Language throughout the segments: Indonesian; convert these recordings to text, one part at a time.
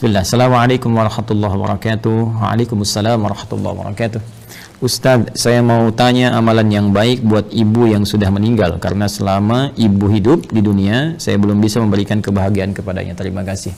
Bismillah. Assalamualaikum warahmatullahi wabarakatuh. Waalaikumsalam warahmatullahi wabarakatuh. Ustadz, saya mau tanya amalan yang baik buat ibu yang sudah meninggal, karena selama ibu hidup di dunia saya belum bisa memberikan kebahagiaan kepadanya. Terima kasih.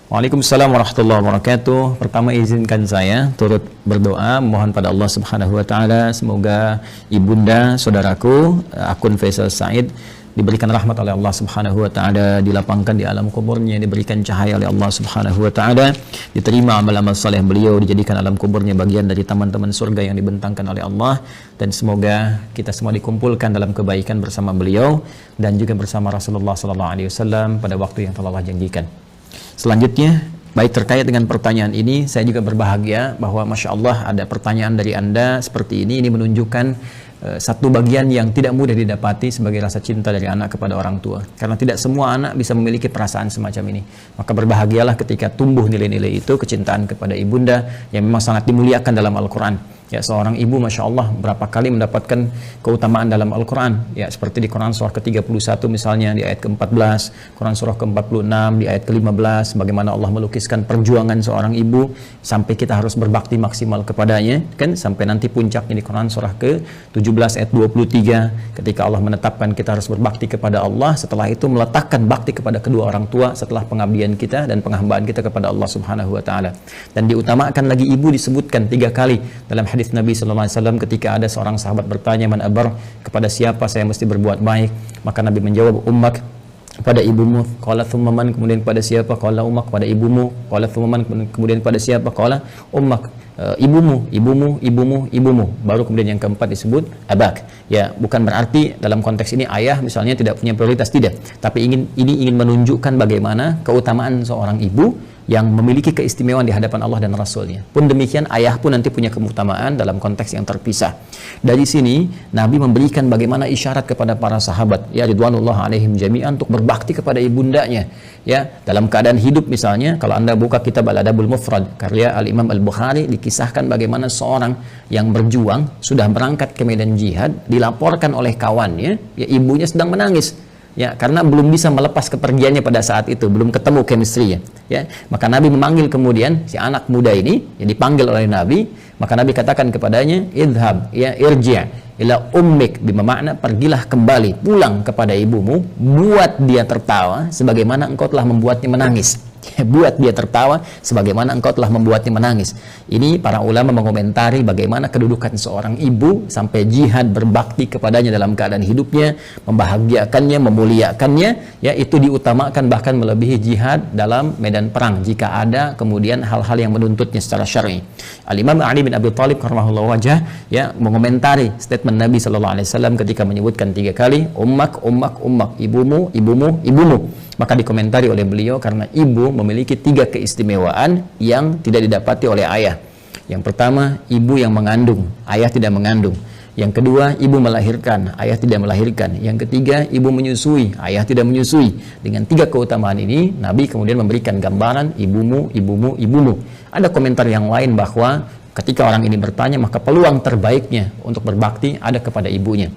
Waalaikumsalam warahmatullahi wabarakatuh. Pertama, izinkan saya turut berdoa mohon pada Allah Subhanahu wa taala semoga ibunda saudaraku akun Faisal Said diberikan rahmat oleh Allah Subhanahu wa taala, dilapangkan di alam kuburnya, diberikan cahaya oleh Allah Subhanahu wa taala, diterima amal-amal saleh beliau, dijadikan alam kuburnya bagian dari taman-taman surga yang dibentangkan oleh Allah, dan semoga kita semua dikumpulkan dalam kebaikan bersama beliau dan juga bersama Rasulullah sallallahu alaihi wasallam pada waktu yang telah Allah janjikan. Selanjutnya, baik terkait dengan pertanyaan ini, saya juga berbahagia bahwa Masya Allah ada pertanyaan dari Anda seperti ini menunjukkan satu bagian yang tidak mudah didapati sebagai rasa cinta dari anak kepada orang tua, karena tidak semua anak bisa memiliki perasaan semacam ini. Maka berbahagialah ketika tumbuh nilai-nilai itu, kecintaan kepada ibunda yang memang sangat dimuliakan dalam Al-Quran. Ya, seorang ibu Masya Allah berapa kali mendapatkan keutamaan dalam Al-Quran, ya, seperti di Quran surah ke-31 misalnya di ayat ke-14, Quran surah ke-46 di ayat ke-15, bagaimana Allah melukiskan perjuangan seorang ibu sampai kita harus berbakti maksimal kepadanya, kan, sampai nanti puncaknya di Quran surah ke-17 ayat 23 ketika Allah menetapkan kita harus berbakti kepada Allah, setelah itu meletakkan bakti kepada kedua orang tua setelah pengabdian kita dan penghambaan kita kepada Allah Subhanahu wa taala. Dan diutamakan lagi ibu disebutkan 3 kali dalam hadis Nabi sallallahu alaihi wasallam ketika ada seorang sahabat bertanya, man abar, kepada siapa saya mesti berbuat baik? Maka Nabi menjawab, ummak, kepada ibumu. Qala thumma man, kemudian kepada siapa? Qala ummak, kepada ibumu. Qala thumma man, kemudian kepada siapa? Qala ummak, ibumu. Baru kemudian yang keempat disebut abak. Ya, bukan berarti dalam konteks ini ayah misalnya tidak punya prioritas, tidak, tapi ini ingin menunjukkan bagaimana keutamaan seorang ibu yang memiliki keistimewaan di hadapan Allah dan Rasulnya. Pun demikian ayah pun nanti punya keutamaan dalam konteks yang terpisah. Dari sini Nabi memberikan bagaimana isyarat kepada para sahabat, ya ridwanullah alaihim jami'an, untuk berbakti kepada ibundanya. Ya, dalam keadaan hidup misalnya, kalau Anda buka kitab Al-Adabul Mufrad karya Al-Imam Al-Bukhari, dikisahkan bagaimana seorang yang berjuang sudah berangkat ke medan jihad, dilaporkan oleh kawannya, ya ibunya sedang menangis. Ya, karena belum bisa melepas kepergiannya pada saat itu, belum ketemu chemistry-nya. Ya, maka Nabi memanggil kemudian si anak muda ini, yang dipanggil oleh Nabi, maka Nabi katakan kepadanya, idhab, ya irji' ila ummik, bermakna pergilah kembali, pulang kepada ibumu, buat dia tertawa sebagaimana engkau telah membuatnya menangis. Buat dia tertawa sebagaimana engkau telah membuatnya menangis. Ini para ulama mengomentari bagaimana kedudukan seorang ibu sampai jihad berbakti kepadanya dalam keadaan hidupnya, membahagiakannya, memuliakannya, ya itu diutamakan bahkan melebihi jihad dalam medan perang jika ada kemudian hal-hal yang menuntutnya secara syar'i. Al-Imam Ali bin Abi Thalib karramahullahu wajhah, ya, mengomentari statement Nabi sallallahu alaihi wasallam ketika menyebutkan 3 kali ummak, ibumu. Maka dikomentari oleh beliau, karena ibu memiliki 3 keistimewaan yang tidak didapati oleh ayah. Yang pertama, ibu yang mengandung, ayah tidak mengandung. Yang kedua, ibu melahirkan, ayah tidak melahirkan. Yang ketiga, ibu menyusui, ayah tidak menyusui. Dengan 3 keutamaan ini, Nabi kemudian memberikan gambaran ibumu. Ada komentar yang lain bahwa ketika orang ini bertanya, maka peluang terbaiknya untuk berbakti ada kepada ibunya.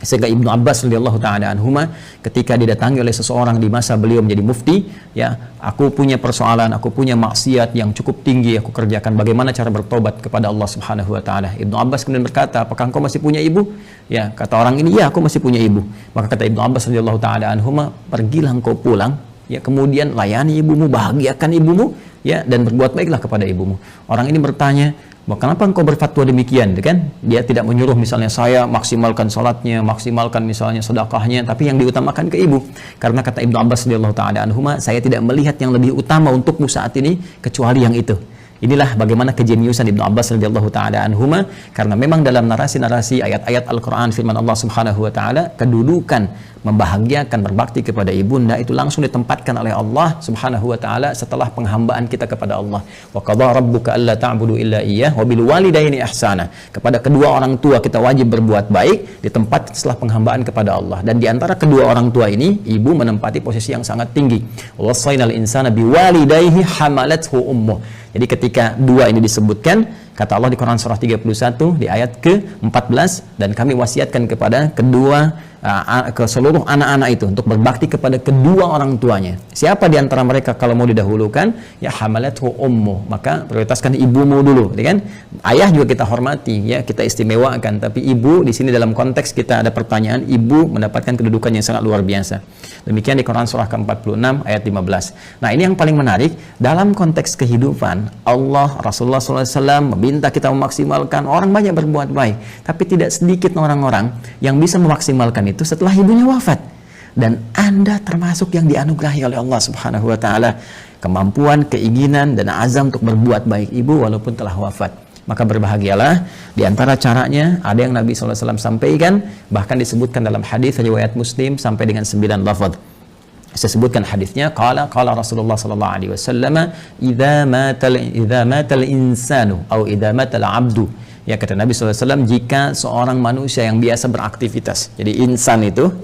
Sehingga Ibnu Abbas radhiyallahu ta'ala anhuma ketika didatangi oleh seseorang di masa beliau menjadi mufti, ya, aku punya persoalan, aku punya maksiat yang cukup tinggi aku kerjakan, bagaimana cara bertobat kepada Allah Subhanahu wa taala? Ibnu Abbas kemudian berkata, apakah engkau masih punya ibu? Ya, kata orang ini, ya, aku masih punya ibu. Maka kata Ibnu Abbas radhiyallahu ta'ala anhuma, pergilah engkau pulang, ya, kemudian layani ibumu, bahagiakan ibumu, ya, dan berbuat baiklah kepada ibumu. Orang ini bertanya, kenapa engkau berfatwa demikian, kan? Dia tidak menyuruh misalnya saya maksimalkan salatnya, maksimalkan misalnya sedekahnya, tapi yang diutamakan ke ibu. Karena kata Ibnu Abbas radhiyallahu ta'ala anhuma, saya tidak melihat yang lebih utama untukmu saat ini kecuali yang itu. Inilah bagaimana kejeniusan Ibnu Abbas radhiyallahu ta'ala anhuma, karena memang dalam narasi-narasi ayat-ayat Al-Quran firman Allah Subhanahu wa ta'ala, kedudukan membahagiakan berbakti kepada ibunda itu langsung ditempatkan oleh Allah Subhanahu wa ta'ala setelah penghambaan kita kepada Allah. Wa qadha rabbuka alla ta'budu illa iyyah wa bil walidaini ihsana. Kepada kedua orang tua kita wajib berbuat baik, ditempatkan setelah penghambaan kepada Allah. Dan di antara kedua orang tua ini, ibu menempati posisi yang sangat tinggi. Wassaynal insana biwalidayhi hamalathu ummuh. Jadi ketika 2 ini disebutkan, Kata Allah di Quran surah 31 di ayat ke-14, dan kami wasiatkan kepada ke seluruh anak-anak itu untuk berbakti kepada kedua orang tuanya. Siapa di antara mereka kalau mau didahulukan? Ya hamalathu ummu, maka prioritaskan ibumu dulu, ya kan? Ayah juga kita hormati, ya, kita istimewakan, tapi ibu di sini dalam konteks kita ada pertanyaan, ibu mendapatkan kedudukan yang sangat luar biasa. Demikian di Quran surah ke-46 ayat 15. Nah, ini yang paling menarik dalam konteks kehidupan. Allah, Rasulullah SAW meminta kita memaksimalkan. Orang banyak berbuat baik, tapi tidak sedikit orang-orang yang bisa memaksimalkan itu setelah ibunya wafat. Dan Anda termasuk yang dianugerahi oleh Allah Subhanahu wa taala kemampuan, keinginan dan azam untuk berbuat baik ibu walaupun telah wafat. Maka berbahagialah. Di antara caranya ada yang Nabi SAW sampaikan, bahkan disebutkan dalam hadis riwayat Muslim sampai dengan 9 lafaz. Saya sebutkan hadisnya, qala Rasulullah sallallahu alaihi wasallam, idza matal insanu atau idza matal abdu. Ya, kata Nabi SAW, jika seorang manusia yang biasa beraktivitas. Jadi insan itu,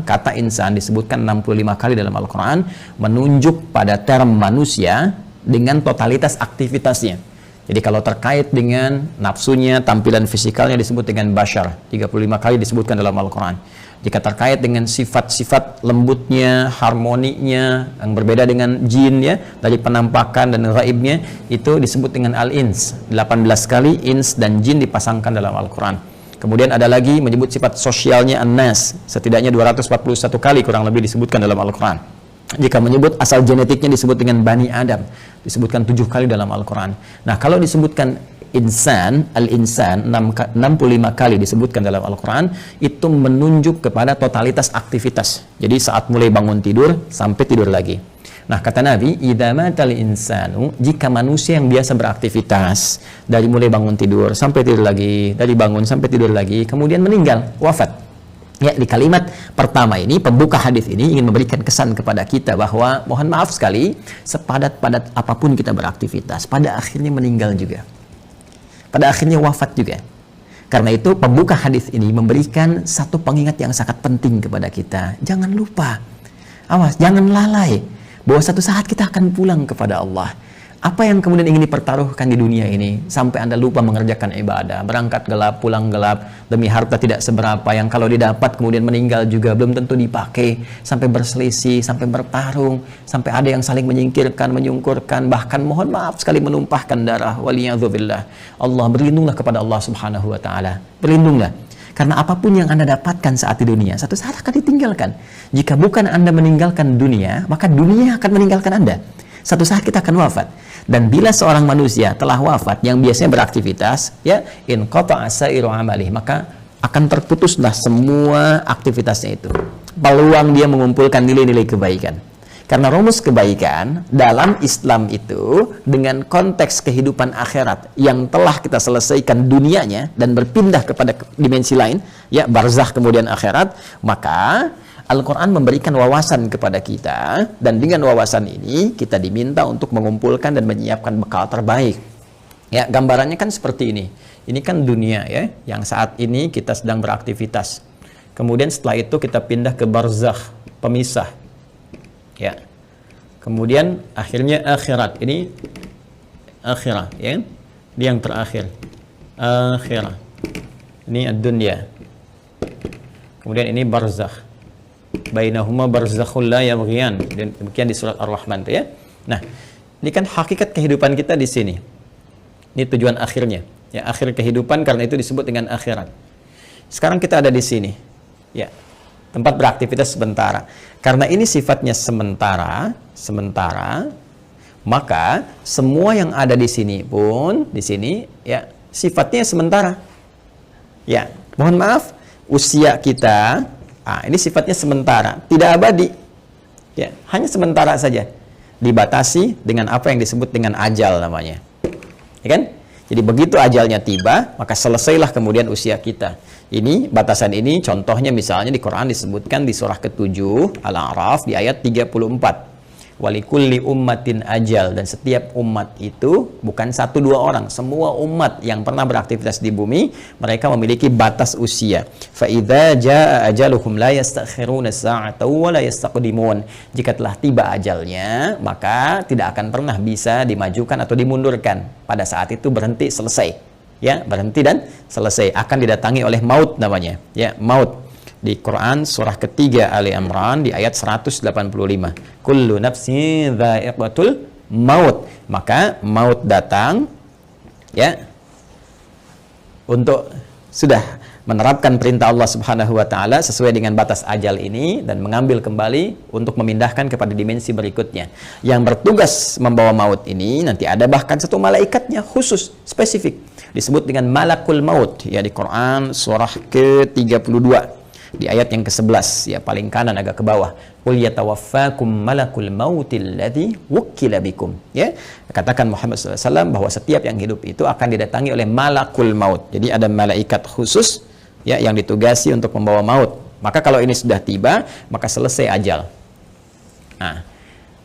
kata insan disebutkan 65 kali dalam Al-Quran, menunjuk pada term manusia dengan totalitas aktivitasnya. Jadi kalau terkait dengan nafsunya, tampilan fisikalnya disebut dengan bashar, 35 kali disebutkan dalam Al-Quran. Jika terkait dengan sifat-sifat lembutnya, harmoninya, yang berbeda dengan jin, ya, dari penampakan dan gaibnya, itu disebut dengan al-ins. 18 kali ins dan jin dipasangkan dalam Al-Quran. Kemudian ada lagi menyebut sifat sosialnya an-nas, setidaknya 241 kali kurang lebih disebutkan dalam Al-Quran. Jika menyebut asal genetiknya disebut dengan Bani Adam, disebutkan 7 kali dalam Al-Quran. Nah, kalau disebutkan insan, al-insan 65 kali disebutkan dalam Al-Quran, itu menunjuk kepada totalitas aktivitas. Jadi saat mulai bangun tidur sampai tidur lagi. Nah, kata Nabi, idza matal insanu, jika manusia yang biasa beraktivitas dari mulai bangun tidur sampai tidur lagi, dari bangun sampai tidur lagi, kemudian meninggal, wafat. Ya, di kalimat pertama ini, pembuka hadis ini ingin memberikan kesan kepada kita bahwa mohon maaf sekali, sepadat-padat apapun kita beraktivitas, pada akhirnya meninggal juga. Pada akhirnya wafat juga. Karena itu pembuka hadis ini memberikan satu pengingat yang sangat penting kepada kita. Jangan lupa, awas, jangan lalai bahwa satu saat kita akan pulang kepada Allah. Apa yang kemudian ingin dipertaruhkan di dunia ini sampai Anda lupa mengerjakan ibadah, berangkat gelap, pulang gelap, demi harta tidak seberapa yang kalau didapat kemudian meninggal juga belum tentu dipakai, sampai berselisih, sampai bertarung, sampai ada yang saling menyingkirkan, menyungkurkan, bahkan mohon maaf sekali menumpahkan darah. Waliyadzubillah. Allah, berlindunglah kepada Allah Subhanahu wa taala. Berlindunglah. Karena apapun yang Anda dapatkan saat di dunia, satu saat akan ditinggalkan. Jika bukan Anda meninggalkan dunia, maka dunia akan meninggalkan Anda. Satu saat kita akan wafat. Dan bila seorang manusia telah wafat yang biasanya beraktivitas, ya, in qata'a sa'iru amalih, maka akan terputuslah semua aktivitasnya itu. Peluang dia mengumpulkan nilai-nilai kebaikan. Karena rumus kebaikan dalam Islam itu dengan konteks kehidupan akhirat yang telah kita selesaikan dunianya dan berpindah kepada dimensi lain, ya, barzakh kemudian akhirat, maka Al-Quran memberikan wawasan kepada kita, dan dengan wawasan ini kita diminta untuk mengumpulkan dan menyiapkan bekal terbaik. Ya, gambarannya kan seperti ini. Ini kan dunia, ya, yang saat ini kita sedang beraktivitas. Kemudian setelah itu kita pindah ke barzakh, pemisah. Ya. Kemudian akhirnya akhirat. Ini akhirah, ya. Ini yang terakhir. Akhirah. Ini ad-dunya. Kemudian ini barzakh. Bainahuma barzakhul la yabghiyan. Demikian di surat Ar-Rahman, ya. Nah, ini kan hakikat kehidupan kita di sini. Ini tujuan akhirnya. Ya, akhir kehidupan, karena itu disebut dengan akhirat. Sekarang kita ada di sini. Ya. Tempat beraktivitas sementara. Karena ini sifatnya sementara, maka semua yang ada di sini pun di sini, ya, sifatnya sementara. Ya, mohon maaf, usia kita ini sifatnya sementara, tidak abadi. Ya, hanya sementara saja. Dibatasi dengan apa yang disebut dengan ajal namanya. Ya kan? Jadi begitu ajalnya tiba, maka selesailah kemudian usia kita. Ini batasan ini contohnya misalnya di Quran disebutkan di surah ke-7 Al-A'raf di ayat 34. Walikulli ummatin ajal, dan setiap umat itu bukan satu dua orang, semua umat yang pernah beraktivitas di bumi mereka memiliki batas usia. Fa idza jaa ajaluhum la yastakhiruna sa'atan wa la yastaqdimun. Jika telah tiba ajalnya, maka tidak akan pernah bisa dimajukan atau dimundurkan. Pada saat itu berhenti, selesai. Ya, berhenti dan selesai. Akan didatangi oleh maut namanya. Ya, maut. Di Quran surah ketiga Ali Imran di ayat 185. Kullu nafsin dha'iqatul maut. Maka maut datang ya untuk sudah menerapkan perintah Allah Subhanahu wa taala sesuai dengan batas ajal ini dan mengambil kembali untuk memindahkan kepada dimensi berikutnya. Yang bertugas membawa maut ini nanti ada bahkan satu malaikatnya khusus spesifik disebut dengan malakul maut ya di Quran surah ke-32. Di ayat yang ke-11 ya paling kanan agak ke bawah, qul yatawaffakum malakul mautil ladzi wukkila bikum, ya katakan Muhammad SAW bahwa setiap yang hidup itu akan didatangi oleh malakul maut. Jadi ada malaikat khusus ya yang ditugasi untuk membawa maut. Maka kalau ini sudah tiba maka selesai ajal. Nah,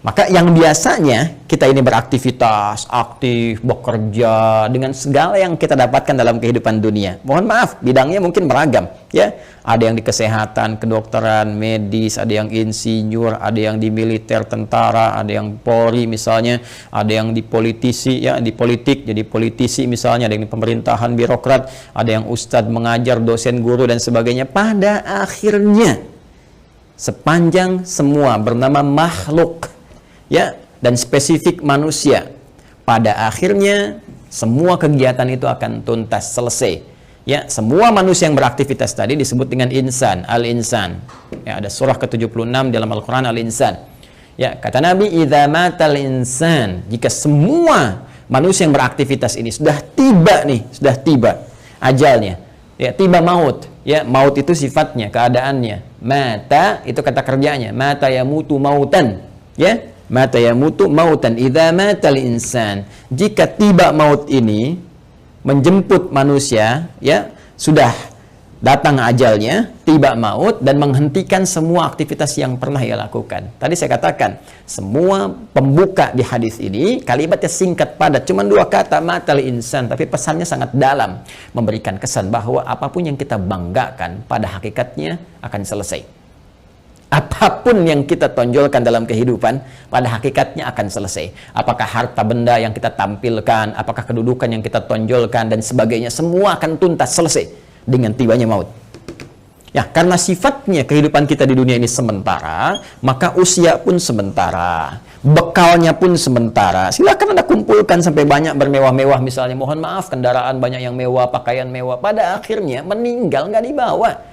maka yang biasanya kita ini beraktivitas, aktif, bekerja dengan segala yang kita dapatkan dalam kehidupan dunia. Mohon maaf, bidangnya mungkin beragam, ya. Ada yang di kesehatan, kedokteran, medis, ada yang insinyur, ada yang di militer, tentara, ada yang Polri misalnya, ada yang di politisi, ya, di politik, jadi politisi misalnya, ada yang di pemerintahan, birokrat, ada yang ustadz mengajar, dosen, guru dan sebagainya. Pada akhirnya sepanjang semua bernama makhluk ya dan spesifik manusia, pada akhirnya semua kegiatan itu akan tuntas, selesai ya. Semua manusia yang beraktivitas tadi disebut dengan insan, al-insan ya, ada surah ke-76 dalam Al-Quran, al-insan ya. Kata Nabi, idza matal insan, jika semua manusia yang beraktivitas ini sudah tiba nih, sudah tiba ajalnya ya, tiba maut ya. Maut itu sifatnya, keadaannya. Mata itu kata kerjanya, mata yamutu mautan ya, mata yamutu mautan. Idza matal insan, jika tiba maut ini menjemput manusia ya, sudah datang ajalnya, tiba maut dan menghentikan semua aktivitas yang pernah ia lakukan. Tadi saya katakan semua pembuka di hadis ini kalimatnya singkat padat, cuma 2 kata, matal insan, tapi pesannya sangat dalam, memberikan kesan bahwa apapun yang kita banggakan pada hakikatnya akan selesai. Apapun yang kita tonjolkan dalam kehidupan pada hakikatnya akan selesai. Apakah harta benda yang kita tampilkan, apakah kedudukan yang kita tonjolkan dan sebagainya, semua akan tuntas, selesai dengan tibanya maut. Ya, karena sifatnya kehidupan kita di dunia ini sementara, maka usia pun sementara, bekalnya pun sementara. Silakan Anda kumpulkan sampai banyak bermewah-mewah misalnya, mohon maaf, kendaraan banyak yang mewah, pakaian mewah, pada akhirnya meninggal nggak dibawa.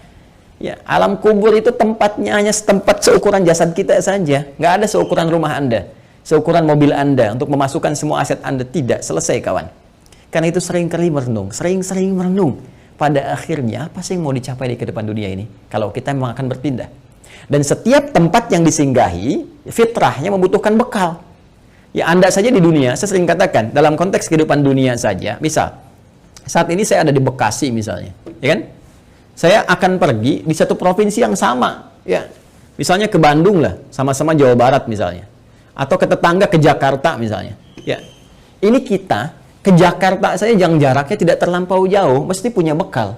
Ya, alam kubur itu tempatnya hanya setempat seukuran jasad kita saja. Nggak ada seukuran rumah Anda, seukuran mobil Anda untuk memasukkan semua aset Anda. Tidak, selesai kawan. Karena itu sering-kali merenung, sering-sering merenung. Pada akhirnya apa sih yang mau dicapai di kehidupan dunia ini kalau kita memang akan berpindah? Dan setiap tempat yang disinggahi, fitrahnya membutuhkan bekal. Ya, Anda saja di dunia, saya sering katakan, dalam konteks kehidupan dunia saja, misal, saat ini saya ada di Bekasi misalnya, ya kan? Saya akan pergi di satu provinsi yang sama, ya. Misalnya ke Bandung lah, sama-sama Jawa Barat misalnya. Atau ke tetangga ke Jakarta misalnya. Ya. Ini kita ke Jakarta saja yang jaraknya tidak terlampau jauh, mesti punya bekal.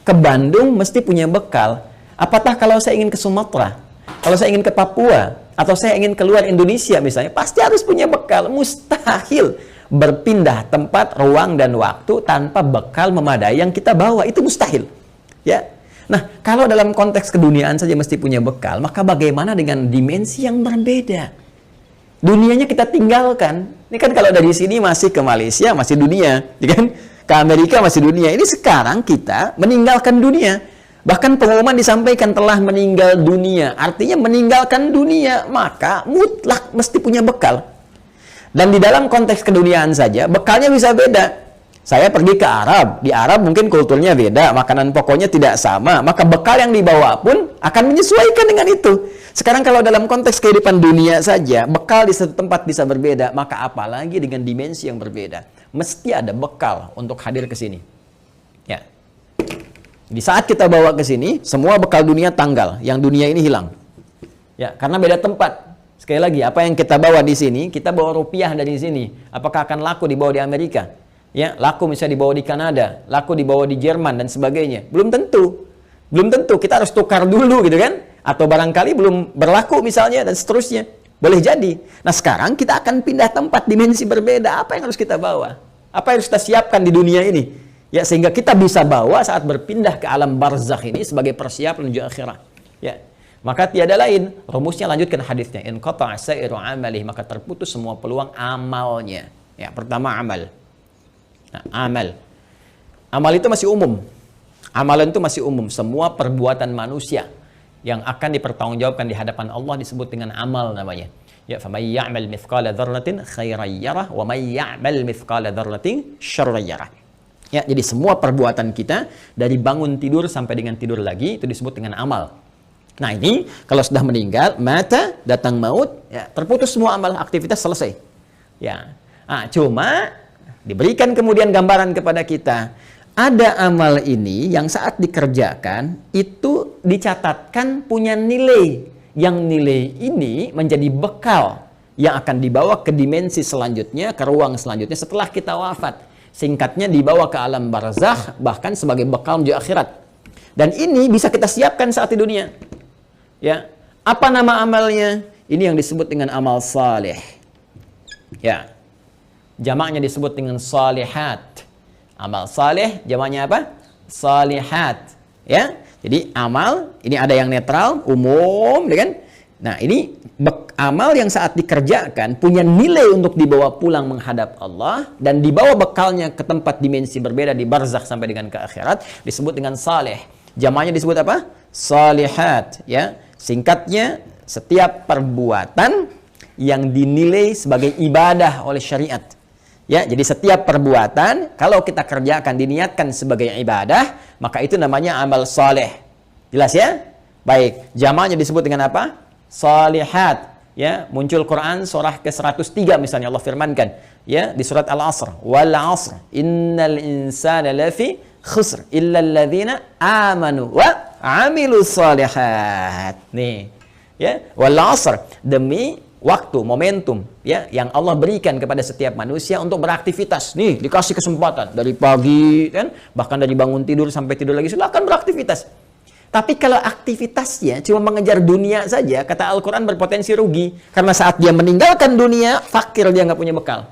Ke Bandung mesti punya bekal. Apatah kalau saya ingin ke Sumatera, kalau saya ingin ke Papua, atau saya ingin keluar Indonesia misalnya, pasti harus punya bekal. Mustahil berpindah tempat, ruang, dan waktu tanpa bekal memadai yang kita bawa. Itu mustahil. Ya, nah kalau dalam konteks keduniaan saja mesti punya bekal, maka bagaimana dengan dimensi yang berbeda? Dunianya kita tinggalkan. Ini kan kalau dari sini masih ke Malaysia, masih dunia, ya kan? Ke Amerika masih dunia. Ini sekarang kita meninggalkan dunia. Bahkan pengumuman disampaikan telah meninggal dunia. Artinya meninggalkan dunia, maka mutlak mesti punya bekal. Dan di dalam konteks keduniaan saja, bekalnya bisa beda. Saya pergi ke Arab, di Arab mungkin kulturnya beda, makanan pokoknya tidak sama, maka bekal yang dibawa pun akan menyesuaikan dengan itu. Sekarang kalau dalam konteks kehidupan dunia saja, bekal di satu tempat bisa berbeda, maka apalagi dengan dimensi yang berbeda. Mesti ada bekal untuk hadir ke sini. Ya. Di saat kita bawa ke sini, semua bekal dunia tanggal, yang dunia ini hilang. Ya, karena beda tempat. Sekali lagi, apa yang kita bawa di sini, kita bawa rupiah dari sini. Apakah akan laku dibawa di Amerika? Ya, laku misalnya dibawa di Kanada, laku dibawa di Jerman dan sebagainya. Belum tentu. Belum tentu. Kita harus tukar dulu gitu kan? Atau barangkali belum berlaku misalnya dan seterusnya. Boleh jadi. Nah, sekarang kita akan pindah tempat, dimensi berbeda. Apa yang harus kita bawa? Apa yang harus kita siapkan di dunia ini? Ya, sehingga kita bisa bawa saat berpindah ke alam barzakh ini sebagai persiapan menuju akhirat. Ya. Maka tiada lain, rumusnya lanjutkan hadisnya. In qata'a sa'iru amalih, maka terputus semua peluang amalnya. Ya, pertama amal. Nah, amal. Amal itu masih umum. Amalan itu masih umum. Semua perbuatan manusia yang akan dipertanggungjawabkan di hadapan Allah disebut dengan amal namanya. Ya, faman ya'mal mithqala dzarratin khairan yarah wa may ya'mal mithqala dzarratin syarran yarah. Ya, jadi semua perbuatan kita dari bangun tidur sampai dengan tidur lagi itu disebut dengan amal. Nah, ini kalau sudah meninggal, mata, datang maut, ya, terputus semua amal, aktivitas selesai. Ya. Cuma diberikan kemudian gambaran kepada kita, ada amal ini yang saat dikerjakan itu dicatatkan punya nilai. Yang nilai ini menjadi bekal yang akan dibawa ke dimensi selanjutnya, ke ruang selanjutnya setelah kita wafat. Singkatnya dibawa ke alam barzakh, bahkan sebagai bekal menuju akhirat. Dan ini bisa kita siapkan saat di dunia. Ya, apa nama amalnya? Ini yang disebut dengan amal saleh. Ya, jamaknya disebut dengan salihat. Amal saleh, jamaknya apa? Salihat. Ya, jadi amal ini ada yang netral, umum, kan? Nah, ini amal yang saat dikerjakan punya nilai untuk dibawa pulang menghadap Allah dan dibawa bekalnya ke tempat dimensi berbeda di barzakh sampai dengan ke akhirat disebut dengan saleh. Jamaknya disebut apa? Salihat. Ya. Singkatnya, setiap perbuatan yang dinilai sebagai ibadah oleh syariat. Ya, jadi setiap perbuatan kalau kita kerjakan diniatkan sebagai ibadah, maka itu namanya amal saleh. Jelas ya? Baik, jamaknya disebut dengan apa? Salihat. Ya, muncul Quran surah ke-103 misalnya Allah firmankan, ya, di surat Al-Asr, wal 'asr innal insana lafi khusr illa alladzina amanu wa 'amilus shalihat. Nih, ya, wal 'asr, demi waktu, momentum, ya, yang Allah berikan kepada setiap manusia untuk beraktivitas. Nih, dikasih kesempatan dari pagi, kan, bahkan dari bangun tidur sampai tidur lagi, silakan beraktivitas. Tapi kalau aktivitasnya cuma mengejar dunia saja, kata Al-Quran berpotensi rugi. Karena saat dia meninggalkan dunia, fakir, dia nggak punya bekal.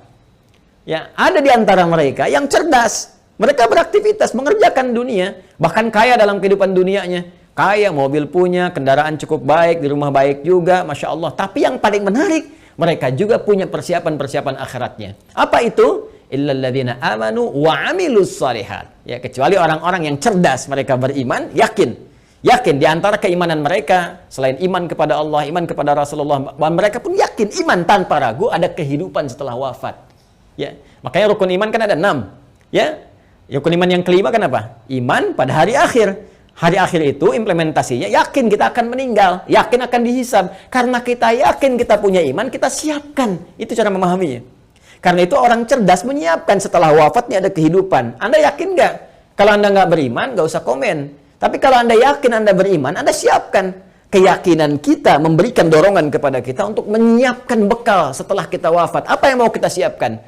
Ya, ada di antara mereka yang cerdas. Mereka beraktivitas, mengerjakan dunia, bahkan kaya dalam kehidupan dunianya. Kaya, mobil punya, kendaraan cukup baik, di rumah baik juga, Masya Allah. Tapi yang paling menarik, mereka juga punya persiapan-persiapan akhiratnya. Apa itu? Illalladzina amanu wa amilus shalihat. Ya, kecuali orang-orang yang cerdas, mereka beriman, yakin di antara keimanan mereka, selain iman kepada Allah, iman kepada Rasulullah, mereka pun yakin, iman tanpa ragu, ada kehidupan setelah wafat. Ya, makanya rukun iman kan ada 6. Ya, rukun iman yang kelima kan apa? Iman pada hari akhir. Hari akhir itu implementasinya, yakin kita akan meninggal, yakin akan dihisab. Karena kita yakin kita punya iman, kita siapkan. Itu cara memahaminya. Karena itu orang cerdas menyiapkan setelah wafatnya ada kehidupan. Anda yakin nggak? Kalau Anda nggak beriman, nggak usah komen. Tapi kalau Anda yakin Anda beriman, Anda siapkan. Keyakinan kita memberikan dorongan kepada kita untuk menyiapkan bekal setelah kita wafat. Apa yang mau kita siapkan?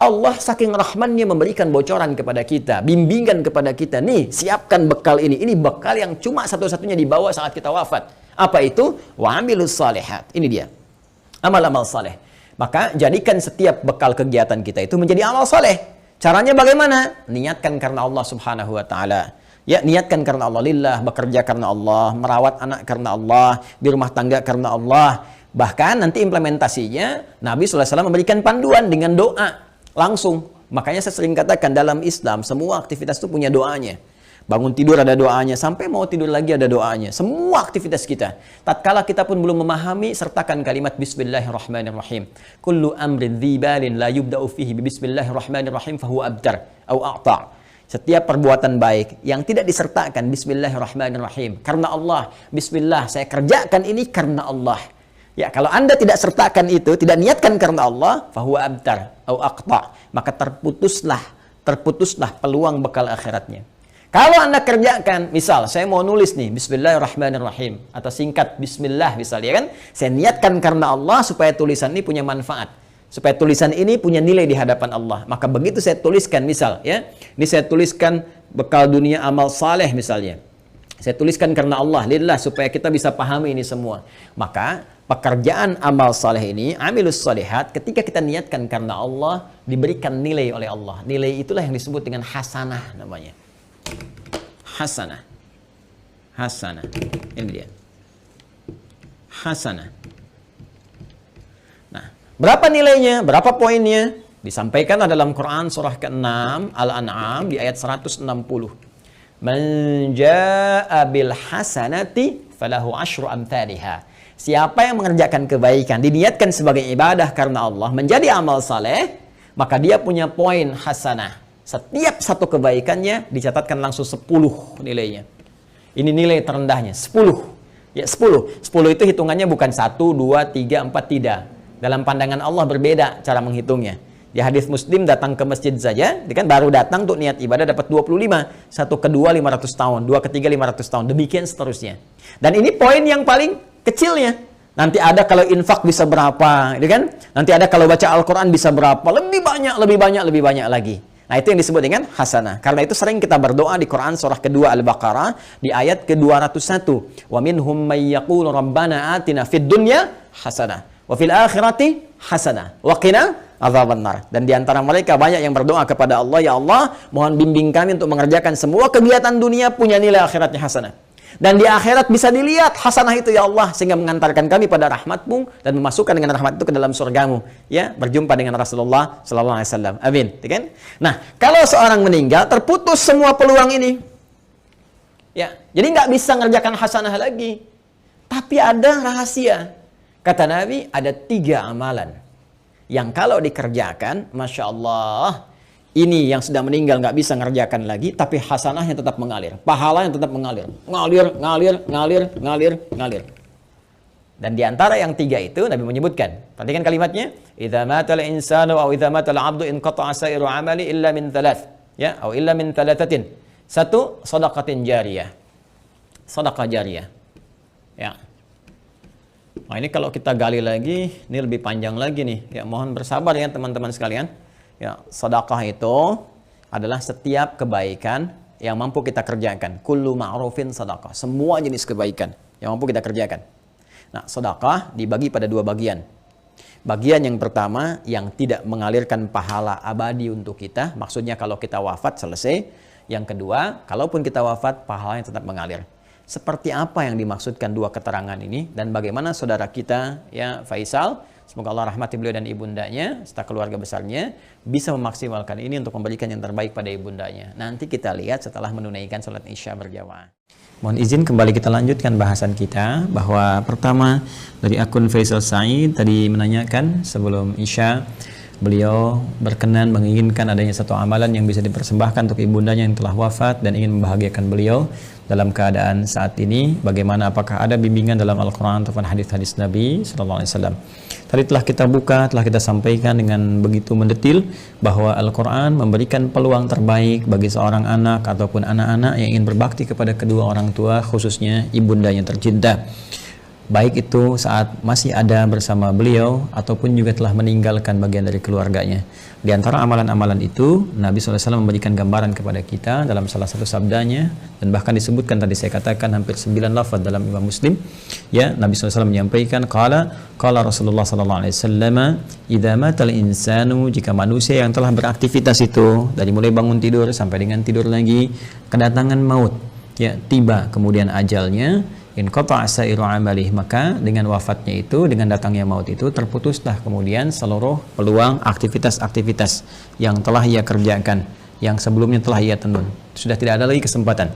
Allah saking rahmannya memberikan bocoran kepada kita, bimbingan kepada kita. Nih, siapkan bekal ini. Ini bekal yang cuma satu-satunya dibawa saat kita wafat. Apa itu? Wa amilus shalihat. Ini dia. Amal-amal saleh. Maka jadikan setiap bekal kegiatan kita itu menjadi amal saleh. Caranya bagaimana? Niatkan karena Allah Subhanahu wa taala. Ya, niatkan karena Allah lillah, bekerja karena Allah, merawat anak karena Allah, di rumah tangga karena Allah. Bahkan nanti implementasinya Nabi SAW memberikan panduan dengan doa langsung. Makanya saya sering katakan dalam Islam semua aktivitas itu punya doanya. Bangun tidur ada doanya, sampai mau tidur lagi ada doanya. Semua aktivitas kita. Tatkala kita pun belum memahami, sertakan kalimat Bismillahirrahmanirrahim. Kullu amrin dzibalin la yubda'u fihi Bismillahirrahmanirrahim fahuwa abtar au a'ta'. Setiap perbuatan baik yang tidak disertakan Bismillahirrahmanirrahim, karena Allah, Bismillah, saya kerjakan ini karena Allah. Ya, kalau Anda tidak sertakan itu, tidak niatkan karena Allah, fahuwa abtar au aqta, maka terputuslah peluang bekal akhiratnya. Kalau Anda kerjakan, misal saya mau nulis nih Bismillahirrahmanirrahim atau singkat Bismillah misalnya kan, saya niatkan karena Allah supaya tulisan ini punya manfaat, supaya tulisan ini punya nilai di hadapan Allah. Maka begitu saya tuliskan, misal ya, ini saya tuliskan bekal dunia amal saleh misalnya. Saya tuliskan karena Allah, lillah, supaya kita bisa pahami ini semua. Maka pekerjaan amal saleh ini, amilus salihat, ketika kita niatkan karena Allah, diberikan nilai oleh Allah. Nilai itulah yang disebut dengan hasanah namanya. Hasanah. Hasanah. Ini dia. Hasanah. Nah, berapa nilainya? Berapa poinnya? Disampaikan dalam Quran surah ke-6 Al-An'am di ayat 160. Man jaa'a bil hasanati falahu asyru amthaliha. Siapa yang mengerjakan kebaikan, diniatkan sebagai ibadah karena Allah, menjadi amal saleh, maka dia punya poin hasanah. Setiap satu kebaikannya dicatatkan langsung 10 nilainya. Ini nilai terendahnya, 10. Ya, 10. 10 itu hitungannya bukan 1, 2, 3, 4, tidak. Dalam pandangan Allah berbeda cara menghitungnya. Di hadis Muslim, datang ke masjid saja, dia kan baru datang untuk niat ibadah dapat 25. Satu kedua 500 tahun, dua ketiga 500 tahun, demikian seterusnya. Dan ini poin yang paling kecilnya. Nanti ada kalau infak bisa berapa, gitu kan? Nanti ada kalau baca Al-Quran bisa berapa, lebih banyak, lebih banyak, lebih banyak lagi. Nah, itu yang disebut dengan hasanah. Karena itu sering kita berdoa di Quran surah kedua Al-Baqarah di ayat ke-201. Wa minhum may yaqulu rabbana atina fid dunya hasanah wa fil akhirati hasanah wa qina adzabannar. Dan di antara mereka banyak yang berdoa kepada Allah, ya Allah, mohon bimbing kami untuk mengerjakan semua kegiatan dunia punya nilai akhiratnya hasanah. Dan di akhirat bisa dilihat hasanah itu, ya Allah, sehingga mengantarkan kami pada rahmat-Mu dan memasukkan dengan rahmat itu ke dalam surga-Mu, ya, berjumpa dengan Rasulullah sallallahu alaihi wasallam. Amin, kan? Nah, kalau seorang meninggal terputus semua peluang ini. Ya, jadi nggak bisa mengerjakan hasanah lagi. Tapi ada rahasia. Kata Nabi, ada 3 amalan yang kalau dikerjakan, Masya Allah, ini yang sudah meninggal nggak bisa ngerjakan lagi, tapi hasanahnya tetap mengalir, pahalanya tetap mengalir, ngalir. Dan di antara yang 3 itu Nabi menyebutkan, perhatikan kalimatnya, idza matal insanu aw idza matal 'abdu inqata'a sa'iru 'amali illa min 3, ya, atau illa min 3. 1, shadaqatin jariyah. Sedekah jariyah. Ya. Nah, ini kalau kita gali lagi, ini lebih panjang lagi nih. Ya, mohon bersabar ya teman-teman sekalian. Ya, sedekah itu adalah setiap kebaikan yang mampu kita kerjakan. Kullu ma'rufin sedekah. Semua jenis kebaikan yang mampu kita kerjakan. Nah, sedekah dibagi pada 2 bagian. Bagian yang pertama yang tidak mengalirkan pahala abadi untuk kita. Maksudnya kalau kita wafat selesai. Yang kedua, kalaupun kita wafat, pahalanya tetap mengalir. Seperti apa yang dimaksudkan 2 keterangan ini dan bagaimana saudara kita, ya, Faisal, semoga Allah rahmati beliau dan ibundanya serta keluarga besarnya bisa memaksimalkan ini untuk memberikan yang terbaik pada ibundanya. Nanti kita lihat setelah menunaikan sholat Isya berjamaah. Mohon izin kembali kita lanjutkan bahasan kita, bahwa pertama dari akun Faisal Said tadi menanyakan sebelum Isya, beliau berkenan menginginkan adanya satu amalan yang bisa dipersembahkan untuk ibundanya yang telah wafat dan ingin membahagiakan beliau dalam keadaan saat ini. Bagaimana, apakah ada bimbingan dalam Al-Quran ataupun hadis-hadis Nabi Sallallahu Alaihi Wasallam? Tadi telah kita buka, telah kita sampaikan dengan begitu mendetil bahwa Al-Quran memberikan peluang terbaik bagi seorang anak ataupun anak-anak yang ingin berbakti kepada kedua orang tua, khususnya ibundanya tercinta. Baik itu saat masih ada bersama beliau ataupun juga telah meninggalkan bagian dari keluarganya. Di antara amalan-amalan itu, Nabi SAW memberikan gambaran kepada kita dalam salah satu sabdanya, dan bahkan disebutkan tadi saya katakan hampir 9 lafaz dalam Imam Muslim. Ya, Nabi SAW menyampaikan, qala Rasulullah SAW, idza matal insanu, jika manusia yang telah beraktivitas itu dari mulai bangun tidur sampai dengan tidur lagi, kedatangan maut, ya, tiba kemudian ajalnya, in qata'a sa'iru amalih, maka dengan wafatnya itu, dengan datangnya maut itu, terputuslah kemudian seluruh peluang aktivitas-aktivitas yang telah ia kerjakan, yang sebelumnya telah ia tenun. Sudah tidak ada lagi kesempatan.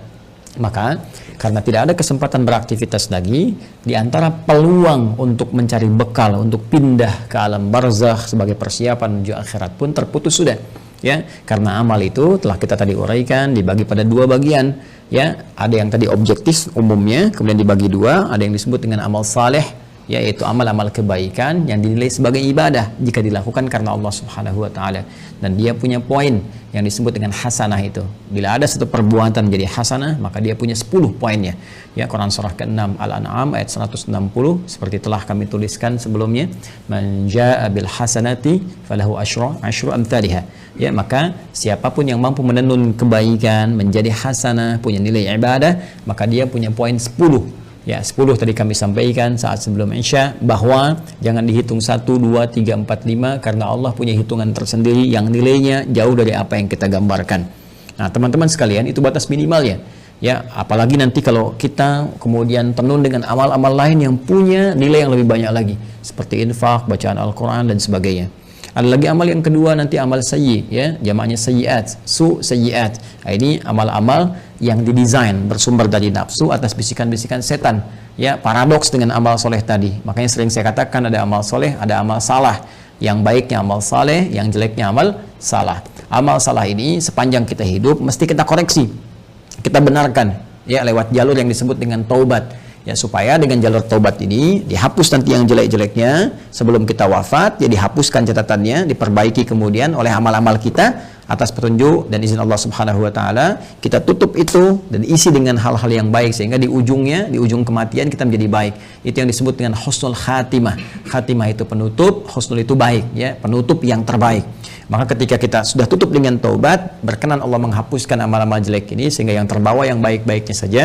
Maka karena tidak ada kesempatan beraktivitas lagi, di antara peluang untuk mencari bekal untuk pindah ke alam barzakh sebagai persiapan menuju akhirat pun terputus sudah. Ya, karena amal itu telah kita tadi uraikan dibagi pada 2 bagian. Ya, ada yang tadi objektif umumnya, kemudian dibagi 2, ada yang disebut dengan amal saleh, yaitu amal-amal kebaikan yang dinilai sebagai ibadah jika dilakukan karena Allah Subhanahu wa taala. Dan dia punya poin yang disebut dengan hasanah itu. Bila ada satu perbuatan menjadi hasanah, maka dia punya 10 poinnya. Ya, Quran surah ke-6 Al-An'am ayat 160 seperti telah kami tuliskan sebelumnya, man jaa'a bil hasanati falahu asyru amsalihha. Ya, maka siapapun yang mampu menenun kebaikan menjadi hasanah, punya nilai ibadah, maka dia punya poin 10. Ya, 10 tadi kami sampaikan saat sebelum Isya, bahwa jangan dihitung 1, 2, 3, 4, 5 karena Allah punya hitungan tersendiri yang nilainya jauh dari apa yang kita gambarkan. Nah, teman-teman sekalian, itu batas minimal ya. Ya, apalagi nanti kalau kita kemudian tenun dengan amal-amal lain yang punya nilai yang lebih banyak lagi, seperti infak, bacaan Al-Qur'an dan sebagainya. Ada lagi amal yang kedua nanti amal sayyi, ya, jamaknya sayyiat, sayyiat. Nah, ini amal-amal yang didesain bersumber dari nafsu atas bisikan-bisikan setan. Ya, paradoks dengan amal soleh tadi. Makanya sering saya katakan ada amal soleh, ada amal salah. Yang baiknya amal saleh, yang jeleknya amal salah. Amal salah ini sepanjang kita hidup mesti kita koreksi, kita benarkan, ya, lewat jalur yang disebut dengan taubat. Ya, supaya dengan jalur taubat ini dihapus nanti yang jelek-jeleknya sebelum kita wafat, ya dihapuskan catatannya, diperbaiki kemudian oleh amal-amal kita atas petunjuk dan izin Allah Subhanahu wa taala. Kita tutup itu dan isi dengan hal-hal yang baik sehingga di ujungnya, di ujung kematian kita menjadi baik. Itu yang disebut dengan husnul khatimah. Khatimah itu penutup, husnul itu baik, ya, penutup yang terbaik. Maka ketika kita sudah tutup dengan taubat, berkenan Allah menghapuskan amal-amal jelek ini sehingga yang terbawa yang baik-baiknya saja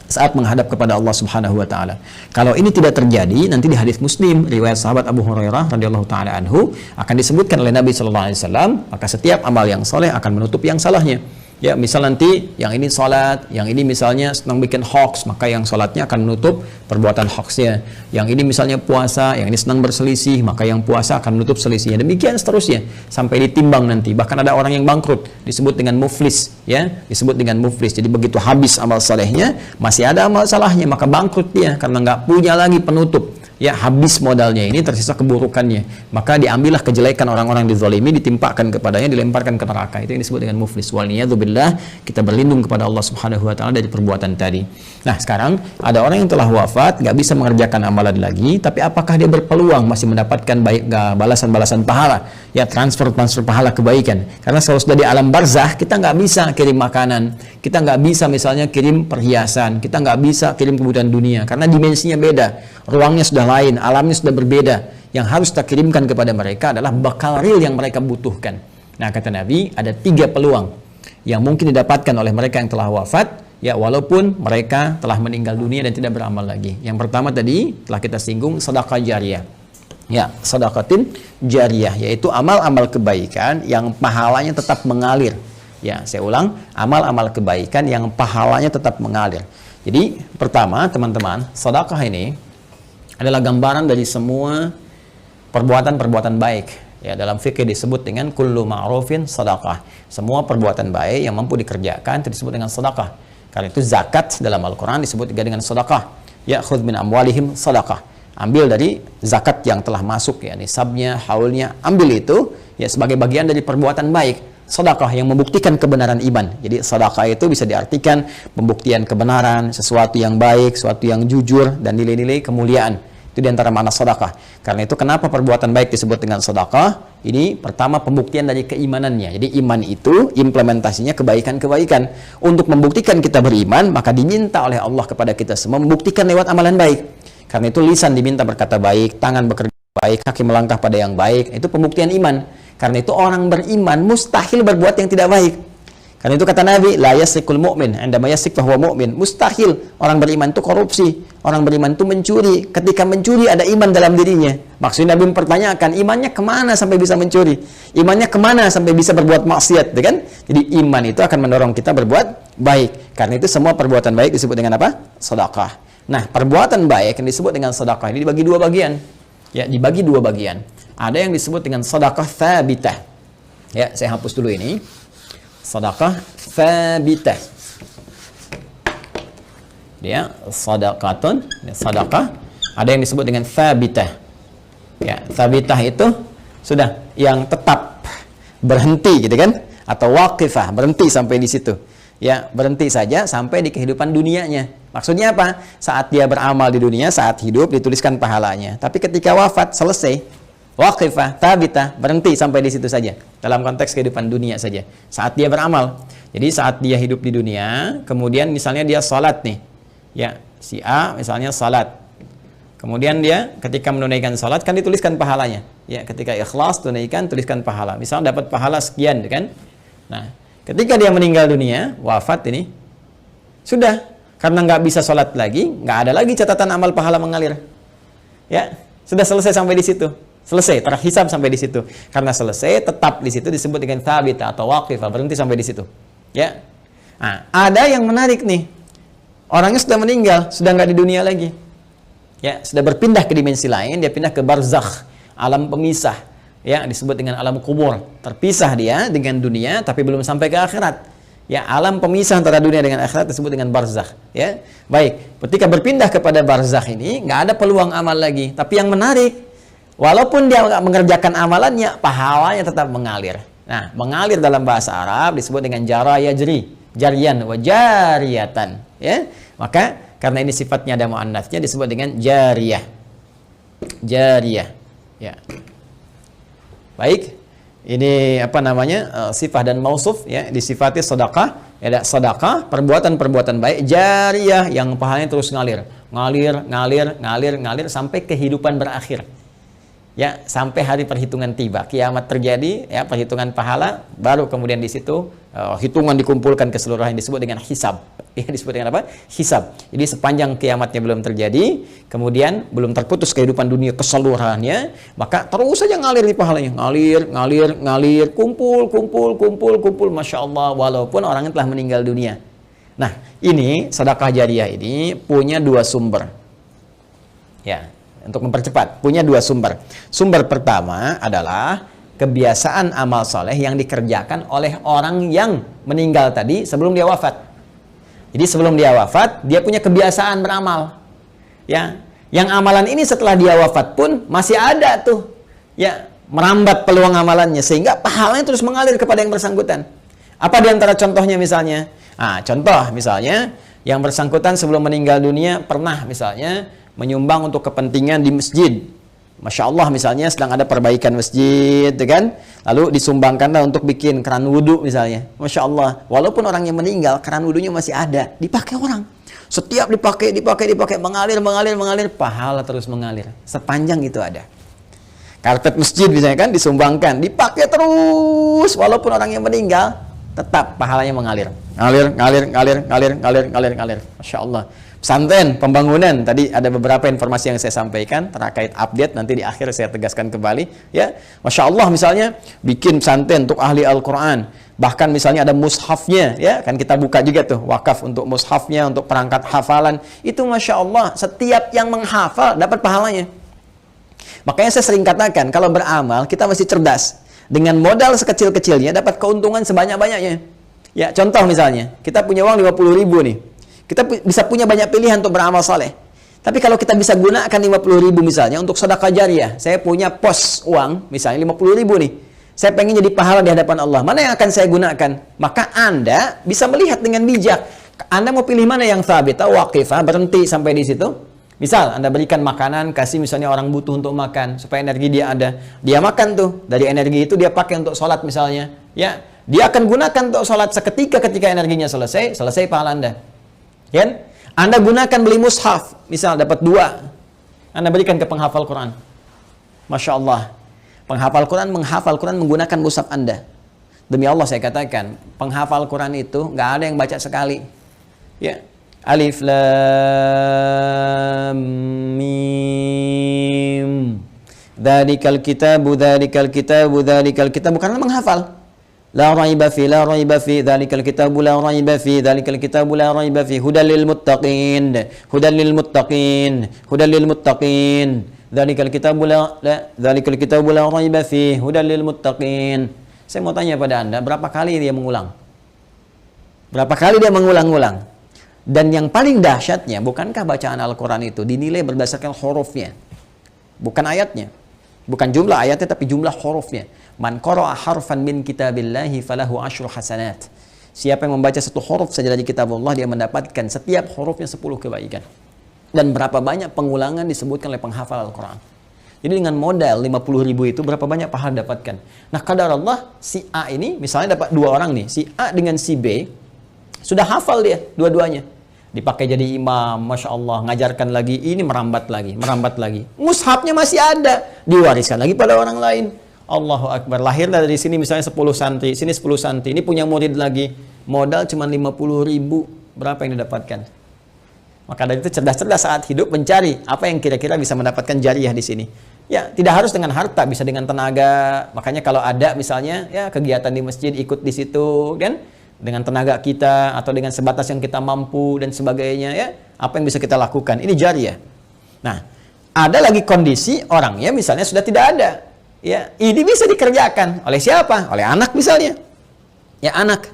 saat menghadap kepada Allah Subhanahu wa taala. Kalau ini tidak terjadi, nanti di hadis Muslim riwayat sahabat Abu Hurairah radhiyallahu taala anhu akan disebutkan oleh Nabi sallallahu alaihi wasallam, maka setiap amal yang soleh akan menutup yang salahnya. Ya, misal nanti yang ini salat, yang ini misalnya senang bikin hoax, maka yang salatnya akan menutup perbuatan hoaxnya. Yang ini misalnya puasa, yang ini senang berselisih, maka yang puasa akan menutup selisihnya. Demikian seterusnya sampai ditimbang nanti. Bahkan ada orang yang bangkrut disebut dengan muflis, ya, disebut dengan muflis. Jadi begitu habis amal salehnya, masih ada amal salahnya, maka bangkrut dia karena nggak punya lagi penutup. Ya, habis modalnya ini, tersisa keburukannya, maka diambillah kejelekan orang-orang dizalimi, ditimpakan kepadanya, dilemparkan ke neraka. Itu yang disebut dengan muflis. Waliyadzubillah, kita berlindung kepada Allah Subhanahu wa taala dari perbuatan tadi. Nah, sekarang ada orang yang telah wafat, nggak bisa mengerjakan amalan lagi, tapi apakah dia berpeluang masih mendapatkan baik balasan-balasan pahala, ya, transfer pahala kebaikan? Karena kalau sudah di alam barzah, kita nggak bisa kirim makanan, kita nggak bisa misalnya kirim perhiasan, kita nggak bisa kirim kebutuhan dunia karena dimensinya beda, ruangnya sudah lain, alamnya sudah berbeda. Yang harus kita kirimkan kepada mereka adalah bekal real yang mereka butuhkan. Nah, kata Nabi, ada 3 peluang yang mungkin didapatkan oleh mereka yang telah wafat, ya, walaupun mereka telah meninggal dunia dan tidak beramal lagi. Yang pertama tadi telah kita singgung, sedekah jariyah. Ya, sedekatin jariyah, yaitu amal-amal kebaikan yang pahalanya tetap mengalir. Ya, saya ulang, amal-amal kebaikan yang pahalanya tetap mengalir. Jadi, pertama, teman-teman, sedekah ini adalah gambaran dari semua perbuatan-perbuatan baik. Ya, dalam fikih disebut dengan kullu ma'rufin sedekah. Semua perbuatan baik yang mampu dikerjakan itu disebut dengan sedekah. Karena itu zakat dalam Al-Qur'an disebut juga dengan sedekah. Ya, khudz min amwalihim sedekah. Ambil dari zakat yang telah masuk, ya, nisabnya, haulnya, ambil itu, ya, sebagai bagian dari perbuatan baik. Sedekah yang membuktikan kebenaran iman. Jadi sedekah itu bisa diartikan pembuktian kebenaran, sesuatu yang baik, sesuatu yang jujur, dan nilai-nilai kemuliaan. Itu diantara makna sedekah. Karena itu kenapa perbuatan baik disebut dengan sedekah? Ini pertama pembuktian dari keimanannya. Jadi iman itu implementasinya kebaikan-kebaikan. Untuk membuktikan kita beriman, maka diminta oleh Allah kepada kita semua membuktikan lewat amalan baik. Karena itu lisan diminta berkata baik, tangan bekerja baik, kaki melangkah pada yang baik. Itu pembuktian iman. Karena itu orang beriman mustahil berbuat yang tidak baik. Karena itu kata Nabi, la yasrikul mu'min, indama yasrik fahuwa mu'min. Mustahil orang beriman itu korupsi, orang beriman itu mencuri. Ketika mencuri ada iman dalam dirinya. Maksudnya Nabi mempertanyakan, imannya kemana sampai bisa mencuri? Imannya kemana sampai bisa berbuat maksiat, kan? Jadi iman itu akan mendorong kita berbuat baik. Karena itu semua perbuatan baik disebut dengan apa? Sedekah. Nah, perbuatan baik yang disebut dengan sedekah ini dibagi 2 bagian. Ya, dibagi 2 bagian. Ada yang disebut dengan sedekah tsabitah. Ya, saya hapus dulu ini. Sedekah tsabitah. Dia sedekatun, sedekah. Ada yang disebut dengan tsabitah. Ya, tsabitah itu sudah yang tetap berhenti, gitu kan? Atau waqifah, berhenti sampai di situ. Ya, berhenti saja sampai di kehidupan dunianya. Maksudnya apa? Saat dia beramal di dunia, saat hidup dituliskan pahalanya. Tapi ketika wafat selesai, waqifah, tabitah, berhenti sampai di situ saja. Dalam konteks kehidupan dunia saja. Saat dia beramal. Jadi saat dia hidup di dunia, kemudian misalnya dia salat nih. Ya, si A misalnya salat. Kemudian dia ketika menunaikan salat kan dituliskan pahalanya. Ya, ketika ikhlas tunaikan tuliskan pahala. Misal dapat pahala sekian, kan? Nah, ketika dia meninggal dunia, wafat ini, sudah, karena nggak bisa sholat lagi, nggak ada lagi catatan amal pahala mengalir. Ya, sudah selesai sampai di situ. Selesai, terhisab sampai di situ. Karena selesai, tetap di situ disebut dengan thabit atau waqifah, berhenti sampai di situ. Ya. Nah, ada yang menarik nih. Orangnya sudah meninggal, sudah nggak di dunia lagi. Ya, sudah berpindah ke dimensi lain, dia pindah ke barzakh, alam pemisah. Ya, disebut dengan alam kubur. Terpisah dia dengan dunia tapi belum sampai ke akhirat. Ya, alam pemisah antara dunia dengan akhirat disebut dengan barzakh. Ya. Baik, ketika berpindah kepada barzakh ini nggak ada peluang amal lagi. Tapi yang menarik, walaupun dia nggak mengerjakan amalannya, pahalanya tetap mengalir. Nah, mengalir dalam bahasa Arab disebut dengan jara yajri, jarian wa jariyatan. Ya. Maka karena ini sifatnya ada muannats-nya disebut dengan jariyah. Jariyah. Ya. Baik, ini apa namanya, sifah dan mausuf, ya, disifati sedekah, ya, sedekah, perbuatan-perbuatan baik jariyah yang pahalanya terus ngalir sampai kehidupan berakhir. Ya, sampai hari perhitungan tiba, kiamat terjadi, ya, perhitungan pahala, baru kemudian di situ hitungan dikumpulkan keseluruhan, disebut dengan hisab. Ya, disebut dengan apa? Hisab. Jadi sepanjang kiamatnya belum terjadi, kemudian belum terputus kehidupan dunia keseluruhannya, maka terus saja ngalir di pahalanya, ngalir, kumpul, masya Allah, walaupun orangnya telah meninggal dunia. Nah, ini sedekah jariyah ini punya dua sumber. Ya. Untuk mempercepat, punya dua sumber. Sumber pertama adalah kebiasaan amal soleh yang dikerjakan oleh orang yang meninggal tadi sebelum dia wafat. Jadi sebelum dia wafat, dia punya kebiasaan beramal. Ya, yang amalan ini setelah dia wafat pun masih ada tuh. Ya, merambat peluang amalannya sehingga pahalanya terus mengalir kepada yang bersangkutan. Apa di antara contohnya misalnya? Ah, contoh misalnya yang bersangkutan sebelum meninggal dunia pernah misalnya menyumbang untuk kepentingan di masjid. Masya Allah misalnya sedang ada perbaikan masjid, kan? Lalu disumbangkanlah untuk bikin keran wudhu misalnya. Masya Allah, walaupun orang yang meninggal, keran wudhunya masih ada, dipakai orang. Setiap dipakai, mengalir, pahala terus mengalir. Sepanjang itu ada. Karpet masjid misalnya kan disumbangkan, dipakai terus, walaupun orang yang meninggal, tetap pahalanya mengalir. Ngalir. Masya Allah. Pesantren, pembangunan, tadi ada beberapa informasi yang saya sampaikan terkait update, nanti di akhir saya tegaskan kembali, ya. Masya Allah misalnya bikin pesantren untuk ahli Al-Quran, bahkan misalnya ada mushafnya, ya, kan kita buka juga tuh wakaf untuk mushafnya, untuk perangkat hafalan, itu Masya Allah setiap yang menghafal dapat pahalanya. Makanya saya sering katakan kalau beramal kita mesti cerdas, dengan modal sekecil-kecilnya dapat keuntungan sebanyak-banyaknya. Ya, contoh misalnya kita punya uang 50.000 nih. Kita bisa punya banyak pilihan untuk beramal saleh. Tapi kalau kita bisa gunakan 50.000 misalnya untuk sedekah jariyah. Saya punya pos uang misalnya 50.000 nih. Saya pengen jadi pahala di hadapan Allah. Mana yang akan saya gunakan? Maka Anda bisa melihat dengan bijak. Anda mau pilih mana yang thabit, waqifah, berhenti sampai di situ. Misal Anda berikan makanan, kasih misalnya orang butuh untuk makan supaya energi dia ada. Dia makan tuh. Dari energi itu dia pakai untuk sholat misalnya. Ya, dia akan gunakan untuk sholat seketika ketika energinya selesai pahala Anda. Kan? Anda gunakan beli mushaf, misal dapat 2, Anda berikan ke penghafal Quran. Masya Allah, penghafal Quran menghafal Quran menggunakan mushaf Anda. Demi Allah saya katakan, penghafal Quran itu nggak ada yang baca sekali. Ya, alif lam mim, dzalikal kitabu, bukan menghafal. La raiba fi, dzalikal kitabu la raiba fi, hudal lil muttaqin, dzalikal kitabu la raiba fi, hudal lil muttaqin. Saya mau tanya pada Anda, berapa kali dia mengulang? Berapa kali dia mengulang-ulang? Dan yang paling dahsyatnya, bukankah bacaan Al-Quran itu dinilai berdasarkan hurufnya? Bukan ayatnya. Bukan jumlah ayatnya, tapi jumlah hurufnya. Man qara'a harfan min kitabillahi falahu 10 hasanat. Siapa yang membaca satu huruf saja dari kitab Allah, dia mendapatkan setiap hurufnya 10 kebaikan. Dan berapa banyak pengulangan disebutkan oleh penghafal Al-Quran. Jadi dengan modal 50.000 itu berapa banyak pahala dapatkan. Nah, kadar Allah, si A ini misalnya dapat 2 orang nih, si A dengan si B sudah hafal dia dua-duanya. Dipakai jadi imam, Masya Allah, ngajarkan lagi, ini merambat lagi. Mushafnya masih ada, diwariskan lagi pada orang lain. Allahu Akbar, lahir dari sini misalnya 10 santri, sini 10 santri, ini punya murid lagi, modal cuma 50.000, berapa yang didapatkan? Maka dari itu cerdas-cerdas saat hidup mencari apa yang kira-kira bisa mendapatkan jariah di sini. Ya, tidak harus dengan harta, bisa dengan tenaga. Makanya kalau ada misalnya ya kegiatan di masjid, ikut di situ kan, dengan tenaga kita atau dengan sebatas yang kita mampu dan sebagainya ya, apa yang bisa kita lakukan? Ini jariah. Nah, ada lagi kondisi orangnya misalnya sudah tidak ada. Ya, ini bisa dikerjakan oleh siapa? Oleh anak misalnya. Ya, anak.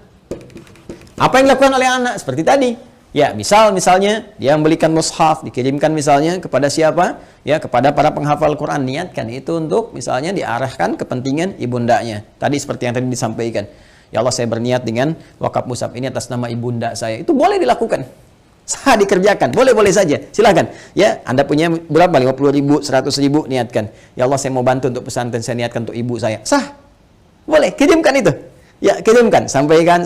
Apa yang dilakukan oleh anak? Seperti tadi. Ya, misalnya dia membelikan mushaf, dikirimkan misalnya kepada siapa? Ya, kepada para penghafal Quran. Niatkan itu untuk misalnya diarahkan kepentingan ibundanya. Tadi seperti yang tadi disampaikan. Ya Allah, saya berniat dengan wakaf mushaf ini atas nama ibunda saya. Itu boleh dilakukan. Sah dikerjakan. Boleh-boleh saja. Silakan. Ya, Anda punya berapa? 50.000, 100.000, niatkan. Ya Allah, saya mau bantu untuk pesantren, saya niatkan untuk ibu saya. Sah. Boleh, kirimkan itu. Ya, kirimkan. Sampaikan.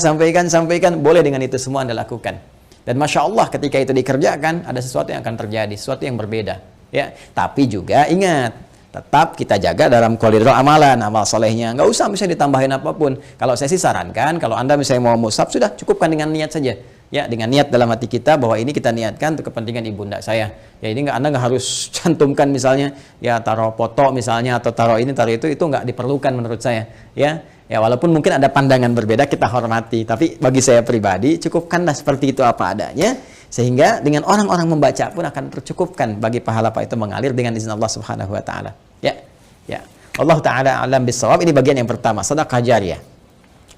Boleh dengan itu semua Anda lakukan. Dan Masya Allah ketika itu dikerjakan, ada sesuatu yang akan terjadi, sesuatu yang berbeda. Ya, tapi juga ingat, tetap kita jaga dalam koridor amalan, amal solehnya. Nggak usah misalnya ditambahin apapun. Kalau saya sih sarankan, kalau Anda misalnya mau mushaf, sudah cukupkan dengan niat saja. Ya, dengan niat dalam hati kita bahwa ini kita niatkan untuk kepentingan ibunda saya. Ya, ini Anda nggak harus cantumkan misalnya, ya taruh foto misalnya, atau taruh ini, taruh itu nggak diperlukan menurut saya. Ya, walaupun mungkin ada pandangan berbeda, kita hormati. Tapi bagi saya pribadi, cukupkanlah seperti itu apa adanya. Sehingga dengan orang-orang membaca pun akan tercukupkan bagi pahala itu mengalir dengan izin Allah Subhanahu wa Ta'ala. Ya. Allah Ta'ala alam bisawab. Ini bagian yang pertama, sedekah jariyah.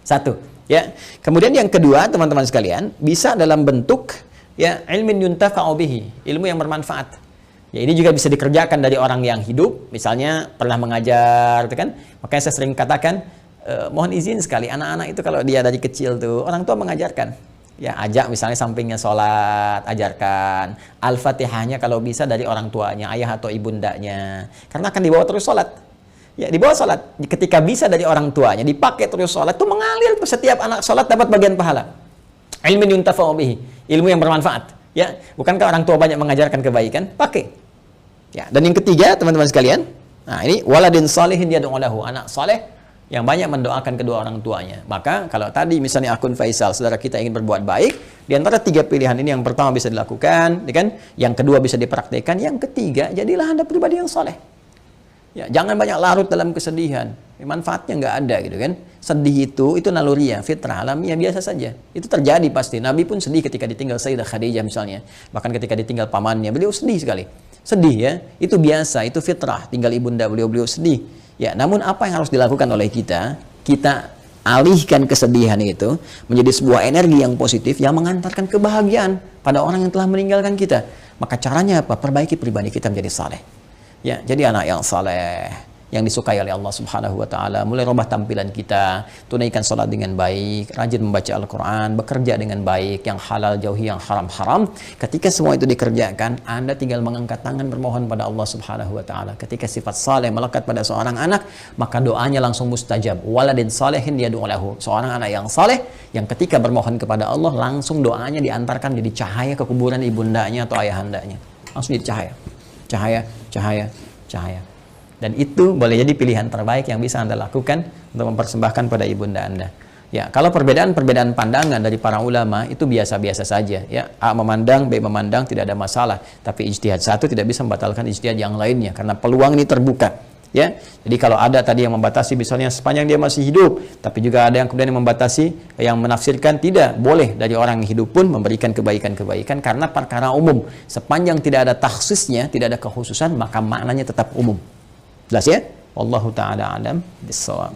Satu. Ya. Kemudian yang kedua, teman-teman sekalian, bisa dalam bentuk ya ilmin yuntafa'u bihi, ilmu yang bermanfaat. Ya, ini juga bisa dikerjakan dari orang yang hidup, misalnya pernah mengajar, gitu kan? Makanya saya sering katakan, mohon izin sekali, anak-anak itu kalau dia dari kecil tuh, orang tua mengajarkan. Ya, ajak misalnya sampingnya sholat, ajarkan. Al-Fatihahnya kalau bisa dari orang tuanya, ayah atau ibundanya. Karena akan dibawa terus sholat. Ya, dibawa sholat. Ketika bisa dari orang tuanya, dipakai terus sholat, itu mengalir. Setiap anak sholat dapat bagian pahala. Ilmin yuntafa'u bihi. Ilmu yang bermanfaat. Ya, bukankah orang tua banyak mengajarkan kebaikan? Pakai. Ya, dan yang ketiga, teman-teman sekalian, nah ini waladin salihin yad'u lahu, anak saleh yang banyak mendoakan kedua orang tuanya. Maka kalau tadi misalnya akun Faisal, saudara kita ingin berbuat baik, di antara 3 pilihan ini yang pertama bisa dilakukan, ya kan? Yang kedua bisa dipraktikkan, yang ketiga jadilah Anda pribadi yang soleh. Ya, jangan banyak larut dalam kesedihan. Manfaatnya nggak ada gitu kan. Sedih itu naluriah, fitrah, alamiah biasa saja. Itu terjadi pasti. Nabi pun sedih ketika ditinggal Sayyidah Khadijah misalnya. Bahkan ketika ditinggal pamannya, beliau sedih sekali. Sedih ya, itu biasa, itu fitrah. Tinggal ibunda beliau sedih. Ya, namun apa yang harus dilakukan oleh kita? Kita alihkan kesedihan itu menjadi sebuah energi yang positif yang mengantarkan kebahagiaan pada orang yang telah meninggalkan kita. Maka caranya apa? Perbaiki pribadi kita menjadi saleh. Ya, jadi anak yang saleh, yang disukai oleh Allah Subhanahu wa Ta'ala. Mulai rubah tampilan kita, tunaikan sholat dengan baik, rajin membaca Al-Quran, bekerja dengan baik, yang halal jauhi yang haram-haram. Ketika semua itu dikerjakan, Anda tinggal mengangkat tangan bermohon pada Allah Subhanahu wa Ta'ala. Ketika sifat saleh melekat pada seorang anak, maka doanya langsung mustajab. Waladin salehin yad'u lahu. Seorang anak yang saleh, yang ketika bermohon kepada Allah, langsung doanya diantarkan jadi cahaya ke kuburan ibundanya atau ayahandanya. Langsung jadi cahaya. Dan itu boleh jadi pilihan terbaik yang bisa Anda lakukan untuk mempersembahkan pada ibunda Anda. Ya, kalau perbedaan pandangan dari para ulama itu biasa-biasa saja. Ya, A memandang, B memandang, tidak ada masalah. Tapi ijtihad satu tidak bisa membatalkan ijtihad yang lainnya karena peluang ini terbuka. Ya, jadi kalau ada tadi yang membatasi misalnya sepanjang dia masih hidup, tapi juga ada yang kemudian membatasi, yang menafsirkan tidak boleh dari orang yang hidup pun memberikan kebaikan-kebaikan karena perkara umum. Sepanjang tidak ada takhsisnya, tidak ada kekhususan, maka maknanya tetap umum. Jelas ya? Wallahu ta'ala alam bissawab.